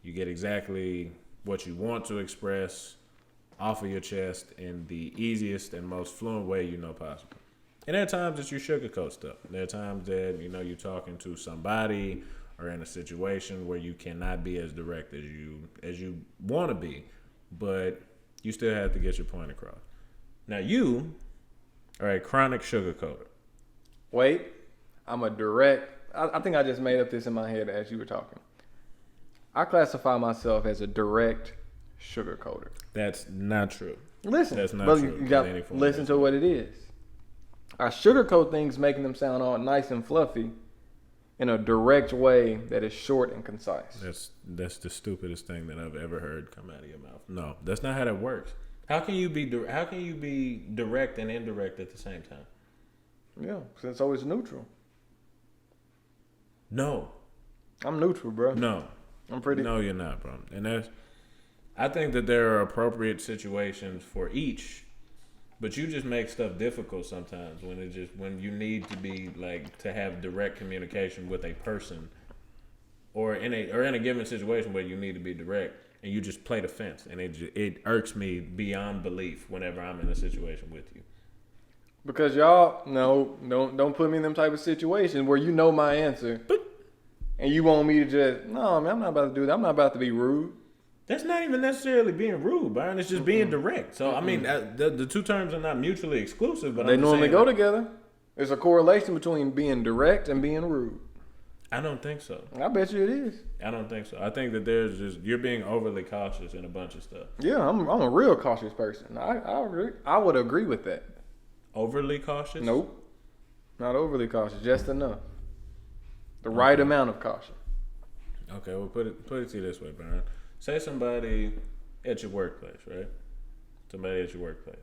you get exactly what you want to express off of your chest in the easiest and most fluent way you know possible. And there are times that you sugarcoat stuff. There are times that, you know, you're talking to somebody or in a situation where you cannot be as direct as you want to be, but you still have to get your point across. Now you are a chronic sugarcoater. Wait, I'm a direct. I think I just made up this in my head as you were talking. I classify myself as a direct sugarcoater. That's not true. Listen, That's not brother, true you got in any form listen of to what it is. I sugarcoat things, making them sound all nice and fluffy, in a direct way that is short and concise. That's the stupidest thing that I've ever heard come out of your mouth. No, that's not how that works. How can you be direct and indirect at the same time? Yeah, because it's always neutral. No, I'm neutral, bro. no, I'm pretty. no, you're not, bro. And I think that there are appropriate situations for each, but you just make stuff difficult sometimes when you need to be like to have direct communication with a person, or in a given situation where you need to be direct, and you just play the fence, and it irks me beyond belief whenever I'm in a situation with you. Because y'all, no, don't put me in them type of situations where you know my answer, and you want me to just, no, man, I'm not about to do that. I'm not about to be rude. That's not even necessarily being rude, Byron. It's just being direct. So I mean, the two terms are not mutually exclusive, but They I'm just normally saying go that- together. There's a correlation between being direct and being rude. I don't think so. I bet you it is. I don't think so. I think that there's just you're being overly cautious in a bunch of stuff. Yeah, I'm a real cautious person. I agree. I would agree with that. Overly cautious? Nope, not overly cautious, just enough. The right amount of caution. Okay, well put it to you this way, Byron. Say somebody at your workplace, right? Somebody at your workplace.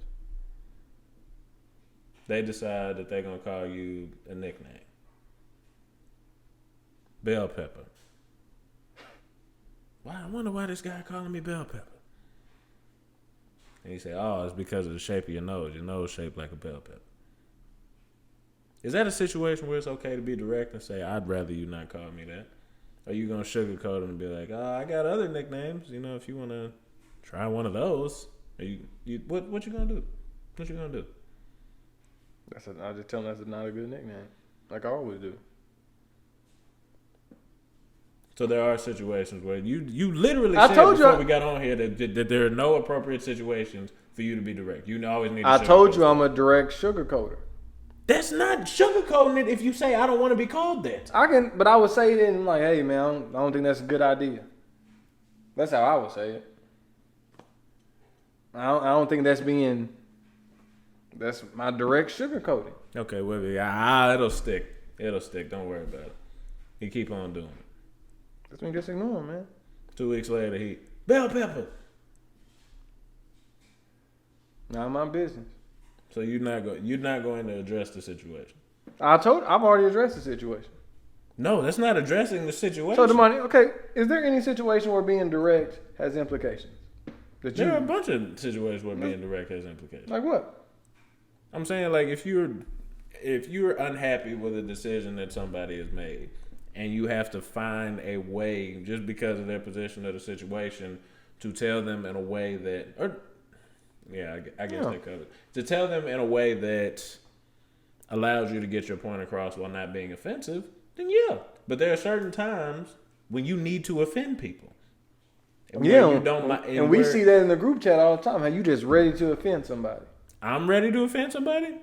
They decide that they're gonna call you a nickname. Bell Pepper. Why? I wonder why this guy calling me Bell Pepper. And you say, oh, it's because of the shape of your nose. Your nose shaped like a bell pepper. Is that a situation where it's okay to be direct and say, I'd rather you not call me that? Or are you going to sugarcoat it and be like, oh, I got other nicknames. You know, if you want to try one of those. What you going to do? What you going to do? I just tell them that's not a good nickname. Like I always do. So there are situations where you literally I said told you before we got on here that there are no appropriate situations for you to be direct. You always need to I told you sugarcoat I'm a direct sugarcoater. That's not sugarcoating it if you say I don't want to be called that. But I would say it in like, hey man, I don't think that's a good idea. That's how I would say it. I don't think that's my direct sugarcoating. Okay, well, it'll stick. It'll stick. Don't worry about it. You keep on doing it. That's me just ignoring, man. 2 weeks later, bell pepper. Not my business. So you're not going to address the situation. I've already addressed the situation. No, that's not addressing the situation. So okay, is there any situation where being direct has implications? There are a bunch of situations where being direct has implications. Like what? I'm saying like if you're unhappy with a decision that somebody has made, and you have to find a way just because of their position of the situation to tell them in a way that, I guess they covered to tell them in a way that allows you to get your point across while not being offensive. Then yeah, but there are certain times when you need to offend people. And we see that in the group chat all the time. How you just ready to offend somebody? I'm ready to offend somebody.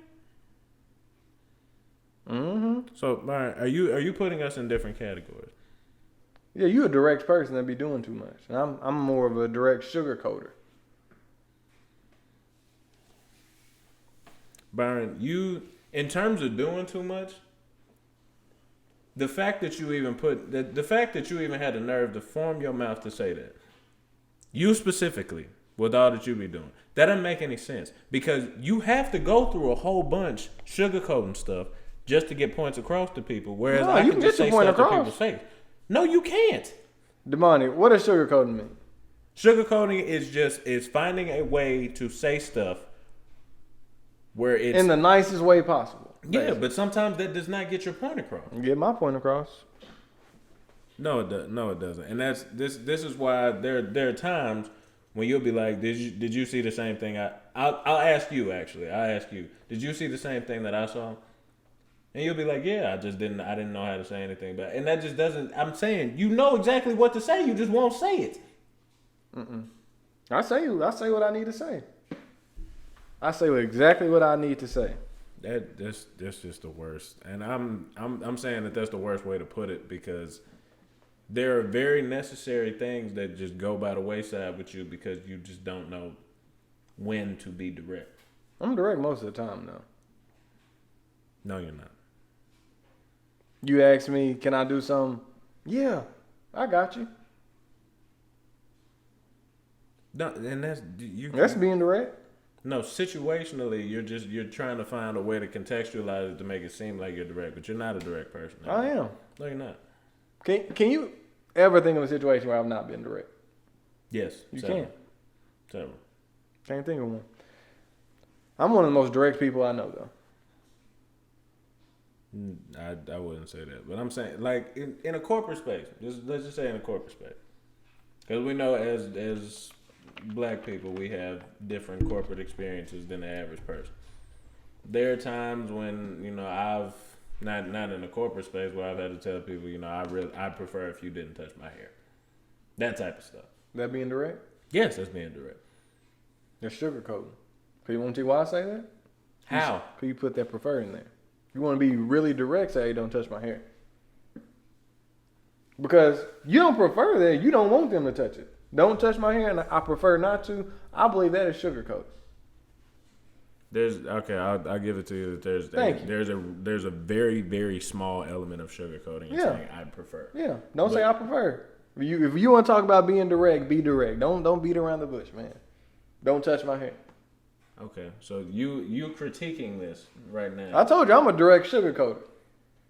Mm-hmm. So, Byron, are you putting us in different categories? Yeah, you a direct person that be doing too much, and I'm more of a direct sugarcoater. Byron, you in terms of doing too much, the fact that you even had the nerve to form your mouth to say that, you specifically, with all that you be doing, that doesn't make any sense because you have to go through a whole bunch sugarcoating stuff just to get points across to people. Whereas I can just say stuff to people's face. No, you can't. Damani, what does sugarcoating mean? Sugarcoating is finding a way to say stuff where it's in the nicest way possible. Yeah, basically. But sometimes that does not get your point across. Get my point across. No, it does. No, it doesn't. And that's this is why there are times when you'll be like, did you see the same thing? I'll ask you actually. I'll ask you. Did you see the same thing that I saw? And you'll be like, yeah, I didn't know how to say anything about it. And that just doesn't, I'm saying, you know exactly what to say, you just won't say it. I say what I need to say. I say exactly what I need to say. That's just the worst. And I'm saying that that's the worst way to put it because there are very necessary things that just go by the wayside with you because you just don't know when to be direct. I'm direct most of the time, though. No, you're not. You ask me, can I do something? Yeah, I got you. No, and that's being direct. No, situationally, you're trying to find a way to contextualize it to make it seem like you're direct, but you're not a direct person. I am. No, you're not. Can you ever think of a situation where I've not been direct? Yes, you can. Several. Can't think of one. I'm one of the most direct people I know, though. I wouldn't say that, but I'm saying like in a corporate space. Let's just say in a corporate space, because we know as Black people we have different corporate experiences than the average person. There are times when I've not in a corporate space where I've had to tell people I prefer if you didn't touch my hair, that type of stuff. That being direct? Yes, that's being direct. That's sugarcoating. Can you want to see why I say that? How? Can you put that prefer in there? You want to be really direct, say, hey, don't touch my hair. Because you don't prefer that. You don't want them to touch it. Don't touch my hair, and I prefer not to. I believe that is sugarcoat. I'll give it to you that there's a very, very small element of sugarcoating in saying I prefer. Yeah. Don't say I prefer. If you want to talk about being direct, be direct. Don't beat around the bush, man. Don't touch my hair. Okay, so you critiquing this right now. I told you I'm a direct sugarcoater.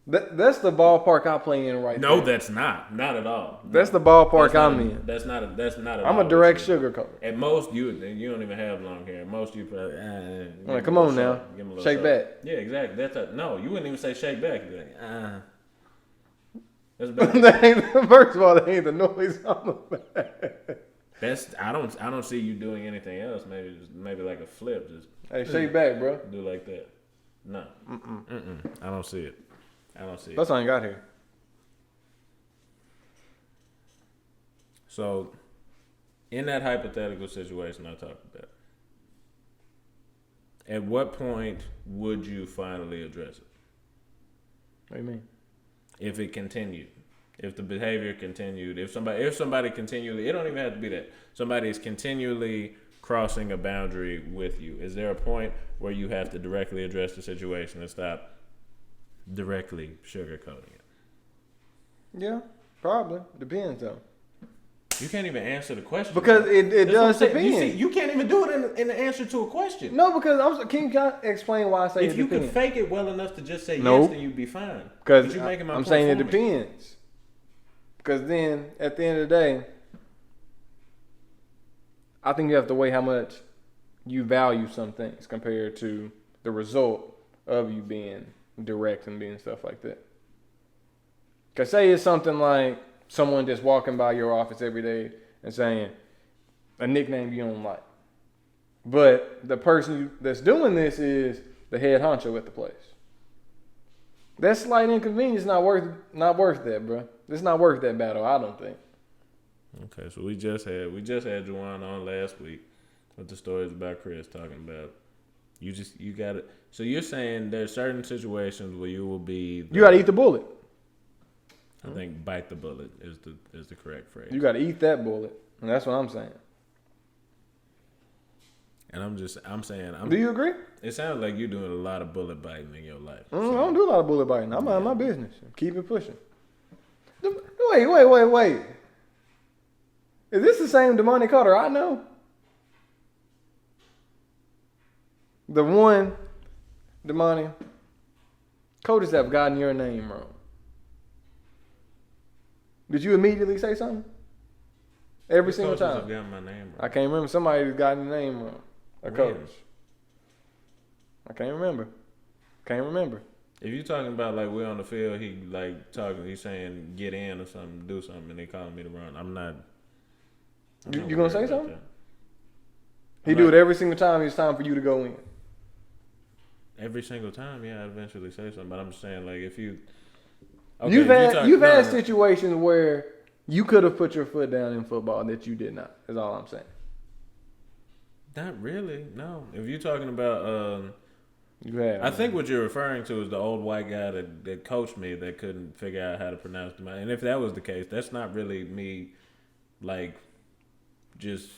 That's the ballpark I play in right now. No, that's not at all. That's the ballpark I'm in. That's not at all. I'm a direct sugarcoater. At most, you don't even have long hair. At most, you probably. Come on now, shake back. Yeah, exactly. No, you wouldn't even say shake back. You'd be like, That's bad. First of all, that ain't the noise I'm about. I don't see you doing anything else. Maybe like a flip. Just hey, shake back, bro. Do like that. No. I don't see it. That's all I got here. So, in that hypothetical situation I talked about, at what point would you finally address it? What do you mean? If it continued, if the behavior continued, if somebody continually, it don't even have to be that. Somebody is continually crossing a boundary with you. Is there a point where you have to directly address the situation and stop directly sugarcoating it? Yeah, probably. Depends though. You can't even answer the question. Because it That's what I'm does saying. depend. You can't even do it in the answer to a question. No, because can you explain why I say If it you depends? could fake it well enough to just say Nope. yes, then you'd be fine. Because But you're making my I'm point saying it for me. depends. Because then, at the end of the day, I think you have to weigh how much you value some things compared to the result of you being direct and being stuff like that. Because say it's something like someone just walking by your office every day and saying a nickname you don't like. But the person that's doing this is the head honcho at the place. That slight inconvenience not worth that, bro. It's not worth that battle, I don't think. Okay, so we just had Juwan on last week with the stories about Chris talking about you got it. So you're saying there's certain situations where you will be You gotta eat the bullet. I think bite the bullet is the correct phrase. You gotta eat that bullet. And that's what I'm saying. And I'm saying Do you agree? it sounds like you're doing a lot of bullet biting in your life. I don't do a lot of bullet biting. I'm out of my business. Keep it pushing. Wait. Is this the same Damani Carter I know? The one, Damani, coaches have gotten your name wrong. Did you immediately say something? Every single Coaches have time. gotten my name I wrong. can't remember. Somebody's gotten the name wrong. A When? coach. I can't remember. If you're talking about like we're on the field, he's saying get in or something, do something, and they calling me to run. I'm not. You gonna say something? that. He do it every single time it's time for you to go in. Every single time, yeah, I eventually say something. But I'm just saying, like, if you, You've had situations where you could have put your foot down in football that you did not. Is all I'm saying. Not really, no. If you're talking about, You have. I think what you're referring to is the old white guy that coached me that couldn't figure out how to pronounce the name. And if that was the case, that's not really me, like, just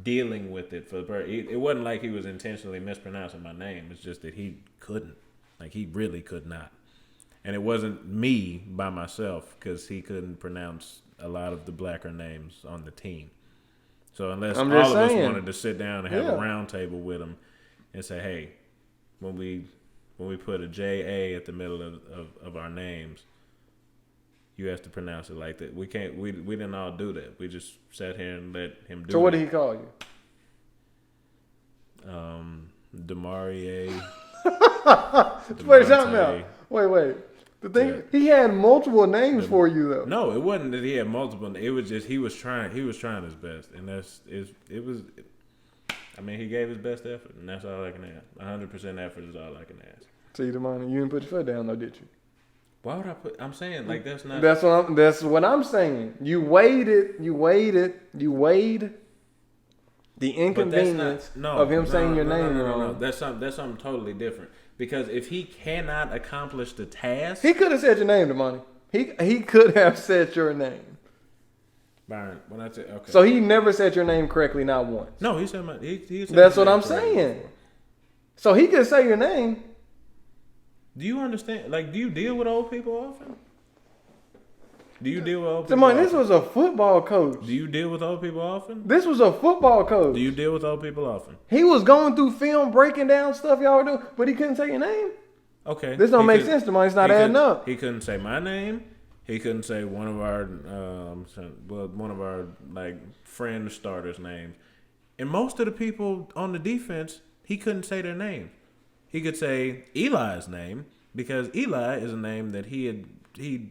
dealing with it it wasn't like he was intentionally mispronouncing my name. It's just that he couldn't. Like, he really could not. And it wasn't me by myself because he couldn't pronounce a lot of the blacker names on the team. So unless all of us wanted to sit down and have a round table with him and say, hey, when we put a J-A at the middle of our names, you have to pronounce it like that. We didn't all do that. We just sat here and let him do it. So what did he call you? Demarie. Wait, something else. Wait. The thing he had multiple names for you though. No, it wasn't that he had multiple. It was just he was trying his best, and it was. I mean, he gave his best effort, and that's all I can ask. 100% effort is all I can ask. See, Damani, you didn't put your foot down though, did you? Why would I put? I'm saying like that's not. That's what I'm saying. You weighed the inconvenience of him saying your name wrong. No. That's something totally different. Because if he cannot accomplish the task, he could have said your name, Damani. He could have said your name. Byron, when I say okay, so he never said your name correctly, not once. No, he said my. He said that's what I'm saying. Before. So he could say your name. Do you understand? Like, do you deal with old people often? Do you deal with old people? Damani, this was a football coach. Do you deal with old people often? This was a football coach. Do you deal with old people often? He was going through film, breaking down stuff y'all were doing, but he couldn't say your name. Okay. This don't make sense, Damani. It's not adding up. He couldn't say my name. He couldn't say one of our like friend starters' names. And most of the people on the defense, he couldn't say their name. He could say Eli's name because Eli is a name that he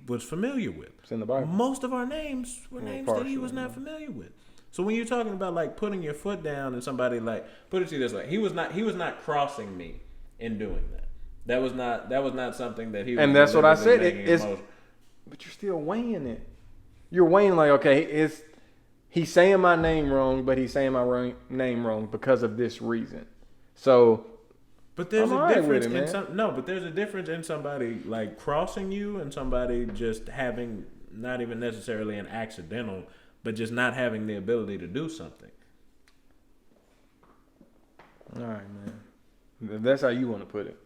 was familiar with. It's in the Bible. Most of our names were names that he was not familiar with. So when you're talking about like putting your foot down and somebody like put it to you this way, he was not crossing me in doing that. That was not something that he was. And that's what I said. But But you're still weighing it. You're weighing like, okay, he's saying my name wrong, but he's saying my name wrong because of this reason. So, but there's I'm a alright difference with it, in but there's a difference in somebody like crossing you and somebody just having not even necessarily an accidental, but just not having the ability to do something. All right, man. If that's how you want to put it.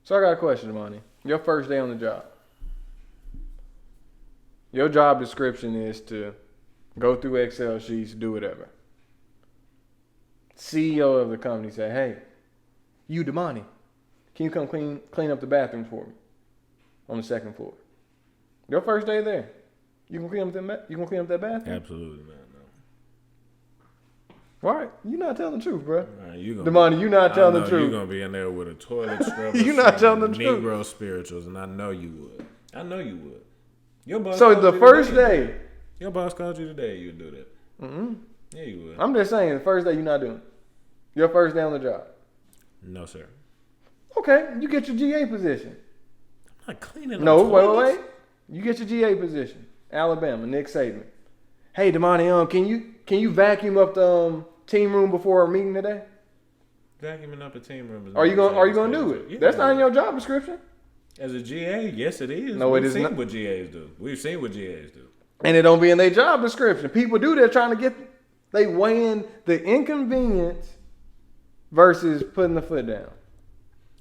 So I got a question, Monty. Your first day on the job. Your job description is to go through Excel sheets, do whatever. CEO of the company say, "Hey, you, Damani, can you come clean up the bathroom for me on the second floor?" Your first day there, you can clean up that bathroom? Absolutely not. Right, you're not telling the truth, bro. Right, Damani, you're not telling the truth. You're gonna be in there with a toilet scrubber. You're not telling the truth. Negro spirituals, and I know you would. I know you would. Your boss. So called the you first today. day. Your boss called you today. You'd do that. Mm-hmm. Yeah, you would. I'm just saying, the first day you're not doing it. Your first day on the job. No, sir. Okay, you get your GA position. I'm not cleaning. No, toilets. wait. You get your GA position. Alabama, Nick Saban. Hey, Damani, can you vacuum up the team room before our meeting today? Vacuuming up a team room. Are you gonna do it? Yeah. That's not in your job description. As a GA, yes, it is. No, We've it is seen not. what GAs do. We've seen what GAs do. And it don't be in their job description. People do that trying to get. They weighing the inconvenience versus putting the foot down.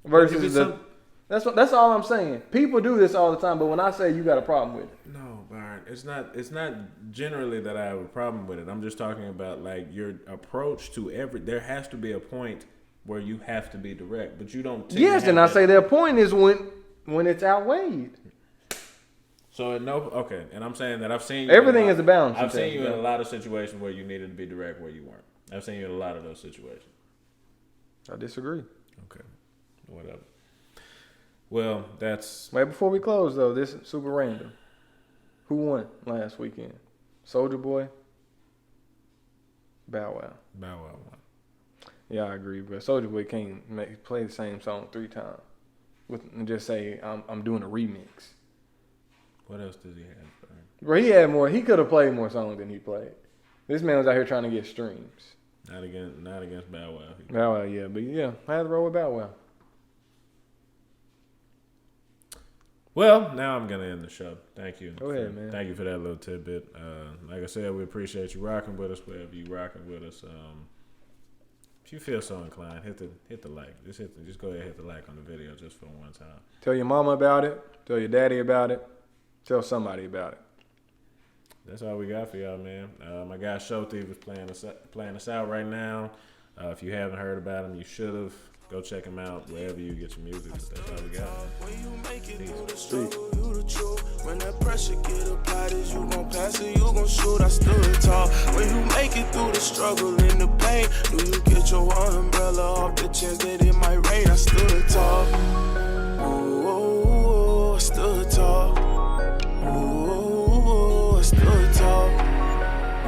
Versus the. That's all I'm saying. People do this all the time, but when I say you got a problem with it. No, Byron, it's not generally that I have a problem with it. I'm just talking about like your approach to there has to be a point where you have to be direct, but you don't. Yes, and I say their point is when it's outweighed. So okay, and I'm saying that I've seen you everything is a balance. I've seen you in a lot of situations where you needed to be direct where you weren't. I've seen you in a lot of those situations. I disagree. Okay, whatever. Well, that's... Wait, before we close, though, this is super random. Who won last weekend? Soulja Boy? Bow Wow. Bow Wow won. Yeah, I agree, but Soulja Boy can't play the same song 3 times and just say, I'm doing a remix. What else does he have? Bro, he had more. He could have played more songs than he played. This man was out here trying to get streams. Not against Bow Wow. Bow Wow, yeah. But, yeah, I had to roll with Bow Wow. Well, now I'm going to end the show. Thank you. Go ahead, man. Thank you for that little tidbit. Like I said, we appreciate you rocking with us wherever you rocking with us. If you feel so inclined, hit the like. Just go ahead and hit the like on the video just for one time. Tell your mama about it. Tell your daddy about it. Tell somebody about it. That's all we got for y'all, man. My guy Show Thief is playing us out right now. If you haven't heard about him, you should have. Go check him out wherever you get your music. But that's all we got. When you make it through the struggle, you the truth. When that pressure get applied, is you gon' pass or you gon' shoot? I stood tall. When you make it through the struggle and the pain, do you get your umbrella off the chance that it might rain? I stood tall. Ooh, I stood tall. Ooh, I stood tall.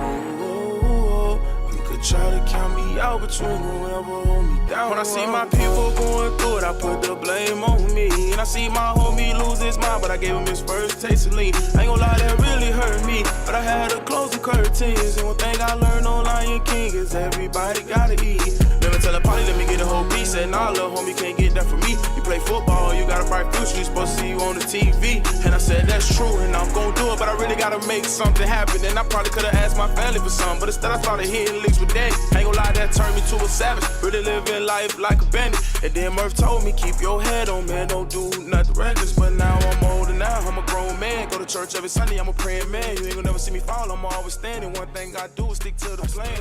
Ooh, you could try to count me out, but you ain't gon' ever hold me down. When I see my people going through it, I put the blame on me. And I see my homie lose his mind, but I gave him his first taste of lean. I ain't gon' lie, that really hurt me, but I had to close the curtains. And one thing I learned on Lion King is everybody gotta eat. Never tell a party, let me get a whole piece. And nah, little homie, can't get that from me. You play football, you got a bright future, you supposed to see you on the TV. And I said, that's true, and I'm gon' do it, but I really gotta make something happen. And I probably could've asked my family for something, but instead I started hitting licks with daddy. I ain't gon' lie, that turned me to a savage. Really living life like a bandit. And then Murph told me, keep your head on, man, don't do nothing reckless. But now I'm older now, I'm a grown man. Go to church every Sunday, I'm a praying man. You ain't gonna never see me fall, I'm always standing. One thing I do is stick to the plan.